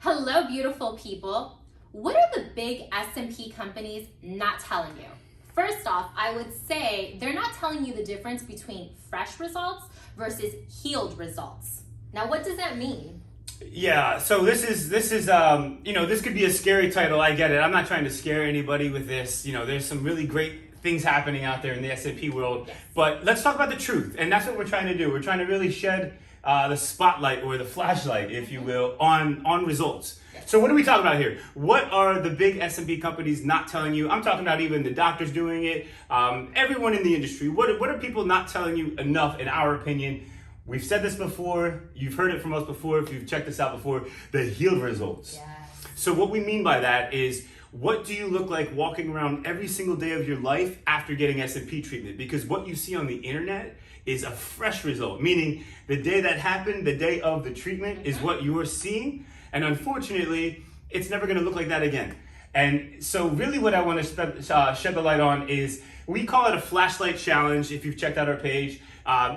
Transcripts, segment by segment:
Hello, beautiful people. What are the big SMP companies not telling you? First off, I would say they're not telling you the difference between fresh results versus healed results. Now, what does that mean? Yeah, so this is this could be a scary title. I get it. I'm not trying to scare anybody with this. There's some really great things happening out there in the SMP world. Yes. But let's talk about the truth, and that's what we're trying to do. We're trying to really shed the spotlight or the flashlight, if you will, on results. Yes. So what are we talking about here? What are the big SMP companies not telling you? I'm talking about even the doctors doing it, everyone in the industry. What are people not telling you enough, in our opinion? We've said this before. You've heard it from us before. If you've checked this out before, the healed results. Yes. So what we mean by that is, what do you look like walking around every single day of your life after getting SMP treatment? Because what you see on the internet is a fresh result, meaning the day that happened, the day of the treatment, is what you're seeing. And unfortunately, it's never going to look like that again. And so really what I want to shed the light on is, we call it a flashlight challenge. If you've checked out our page,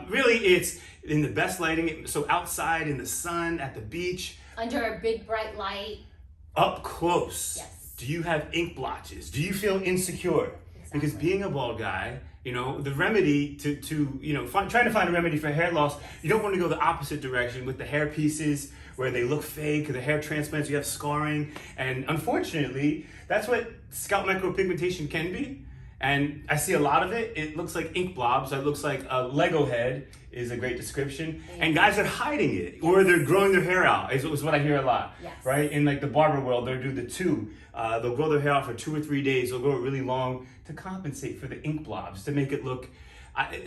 really it's in the best lighting. So outside in the sun, at the beach. Under a big bright light. Up close. Yes. Do you have ink blotches? Do you feel insecure? Exactly. Because being a bald guy, the remedy to trying to find a remedy for hair loss, you don't want to go the opposite direction with the hair pieces where they look fake, the hair transplants, you have scarring. And unfortunately, that's what scalp micropigmentation can be. And I see a lot of it. It looks like ink blobs. It looks like a Lego head is a great description. And guys are hiding it, or they're growing their hair out, is what I hear a lot. Yes. Right? In like the barber world, they'll do the two. They'll grow their hair out for 2 or 3 days. They'll grow it really long to compensate for the ink blobs, to make it look,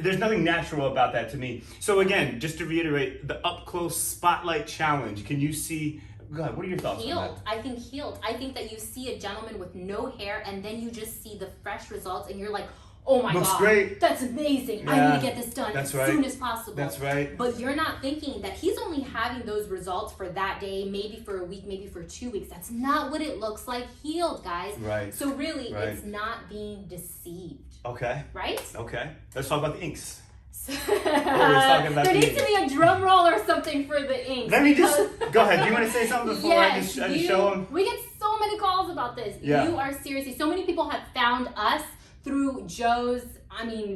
there's nothing natural about that to me. So again, just to reiterate, the up close spotlight challenge. Can you see? God, what are your thoughts Healed. on that? I think healed. I think that you see a gentleman with no hair and then you just see the fresh results and you're like, oh my Looks God, great. That's amazing. I Yeah, need to get this done that's as right. soon as possible. That's right. But you're not thinking that he's only having those results for that day, maybe for a week, maybe for 2 weeks. That's not what it looks like healed, guys. Right. So really, Right. it's not being deceived, Okay. right? Okay. Let's talk about the inks. There talking about needs the to be a drum roll or something for the ink. Let me just go ahead. Do you want to say something before I just show them? We get so many calls about this. Yeah. You are seriously, so many people have found us through Joe's,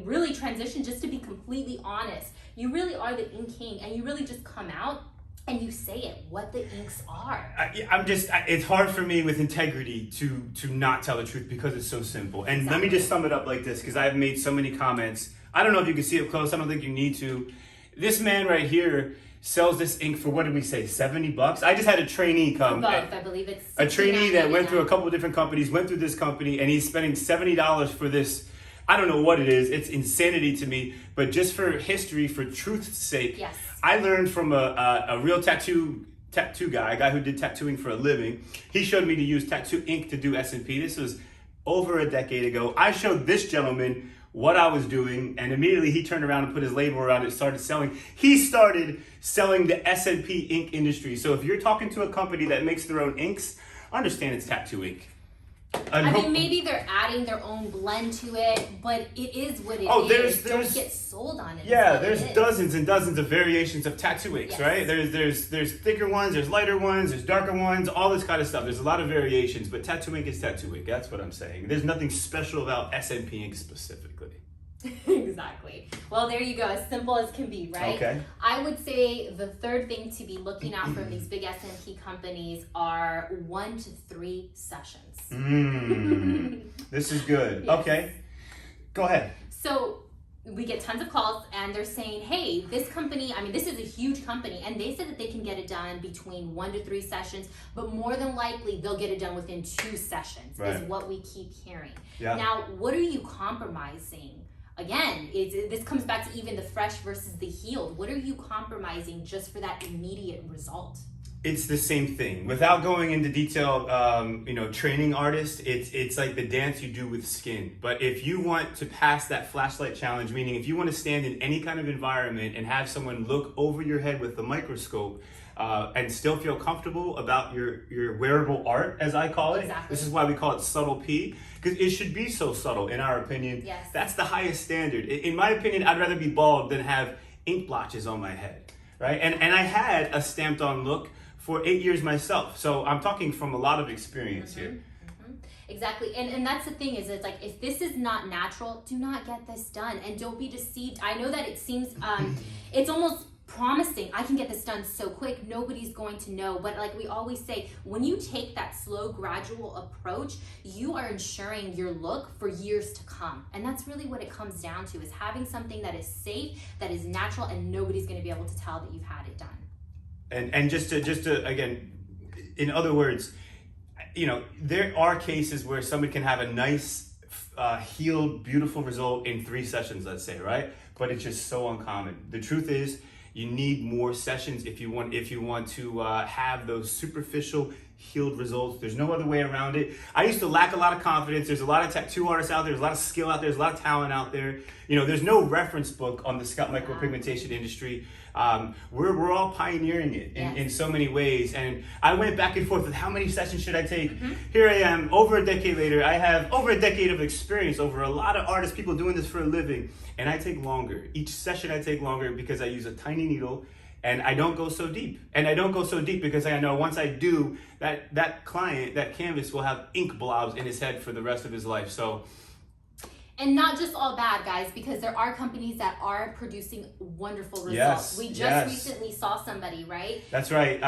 really transition. Just to be completely honest, you really are the ink king, and you really just come out and you say it, what the inks are. It's hard for me with integrity to not tell the truth because it's so simple. And let me just sum it up like this, because I've made so many comments. I don't know if you can see it close. I don't think you need to. This man right here sells this ink for, what did we say, $70? I just had a trainee come. Both, I believe it's a trainee that went through a $69.99. couple of different companies, went through this company, and he's spending $70 for this. I don't know what it is. It's insanity to me. But just for history, for truth's sake, Yes. I learned from a real tattoo guy, a guy who did tattooing for a living. He showed me to use tattoo ink to do SMP. This was over a decade ago. I showed this gentleman what I was doing, and immediately he turned around and put his label around it, started selling. He started selling the SMP ink industry. So if you're talking to a company that makes their own inks, understand it's tattoo ink. Maybe they're adding their own blend to it, but it is what it is. Don't get sold on it. Yeah, there's dozens and dozens of variations of tattoo inks, Yes. right? There's thicker ones, there's lighter ones, there's darker ones, all this kind of stuff. There's a lot of variations, but tattoo ink is tattoo ink. That's what I'm saying. There's nothing special about SMP ink specifically. Exactly. Well, there you go. As simple as can be, right? Okay. I would say the third thing to be looking out from these big SMP companies are 1 to 3 sessions. This is good. Yes. Okay. Go ahead. So we get tons of calls and they're saying, hey, this company, this is a huge company, and they said that they can get it done between 1 to 3 sessions, but more than likely they'll get it done within 2 sessions, Right. is what we keep hearing. Yeah. Now, what are you compromising? Again, this comes back to even the fresh versus the healed. What are you compromising just for that immediate result? It's the same thing. Without going into detail, training artists, it's like the dance you do with skin. But if you want to pass that flashlight challenge, meaning if you want to stand in any kind of environment and have someone look over your head with the microscope, and still feel comfortable about your wearable art, as I call it. Exactly. This is why we call it subtle P, because it should be so subtle, in our opinion. Yes. That's the highest standard. In my opinion, I'd rather be bald than have ink blotches on my head, right? And I had a stamped on look for 8 years myself. So I'm talking from a lot of experience here. Exactly. And that's the thing is, it's like, if this is not natural, do not get this done, and don't be deceived. I know that it seems, it's almost promising, I can get this done so quick, nobody's going to know. But like we always say, when you take that slow, gradual approach, you are ensuring your look for years to come. And that's really what it comes down to, is having something that is safe, that is natural, and nobody's going to be able to tell that you've had it done. And just to again, in other words, you know, there are cases where somebody can have a nice, healed, beautiful result in 3 sessions, let's say, right? But it's just so uncommon. The truth is, you need more sessions if you want to have those superficial healed results. There's no other way around it. I used to lack a lot of confidence. There's a lot of tattoo artists out there. There's a lot of skill out there. There's a lot of talent out there. You know, there's no reference book on the scalp micropigmentation industry. We're all pioneering it in so many ways. And I went back and forth with how many sessions should I take. Here I am, over a decade later. I have over a decade of experience over a lot of artists, people doing this for a living. And I take longer. Each session I take longer because I use a tiny needle. And I don't go so deep. And I don't go so deep because I know once I do, that client, that canvas will have ink blobs in his head for the rest of his life. So, and not just all bad, guys, because there are companies that are producing wonderful results. We just recently saw somebody, right? That's right.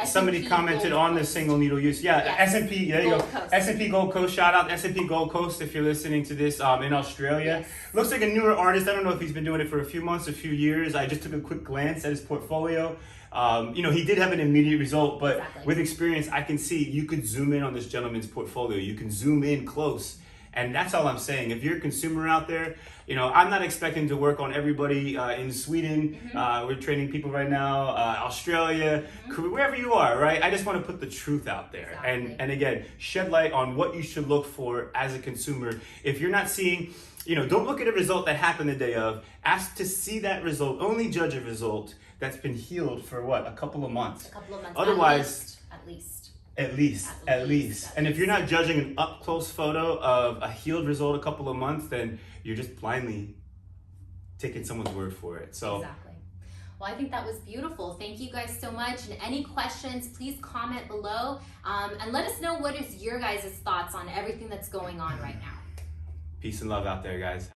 Somebody commented on the single needle use. SMP, there you go. SMP Gold Coast, shout out SMP Gold Coast if you're listening to this in Australia. Looks like a newer artist. I don't know if he's been doing it for a few months, a few years. I just took a quick glance at his portfolio. You know, he did have an immediate result, but with experience, I can see you could zoom in on this gentleman's portfolio. You can zoom in close. And that's all I'm saying. If you're a consumer out there, you know, I'm not expecting to work on everybody in Sweden. We're training people right now, Australia, wherever you are, right? I just want to put the truth out there. And again, shed light on what you should look for as a consumer. If you're not seeing, you know, don't look at a result that happened the day of. Ask to see that result. Only judge a result that's been healed for what? A couple of months. Otherwise, At least. And if you're not judging an up-close photo of a healed result a couple of months, then you're just blindly taking someone's word for it. So. Well, I think that was beautiful. Thank you guys so much. And any questions, please comment below. And let us know what is your guys' thoughts on everything that's going on right now. Peace and love out there, guys.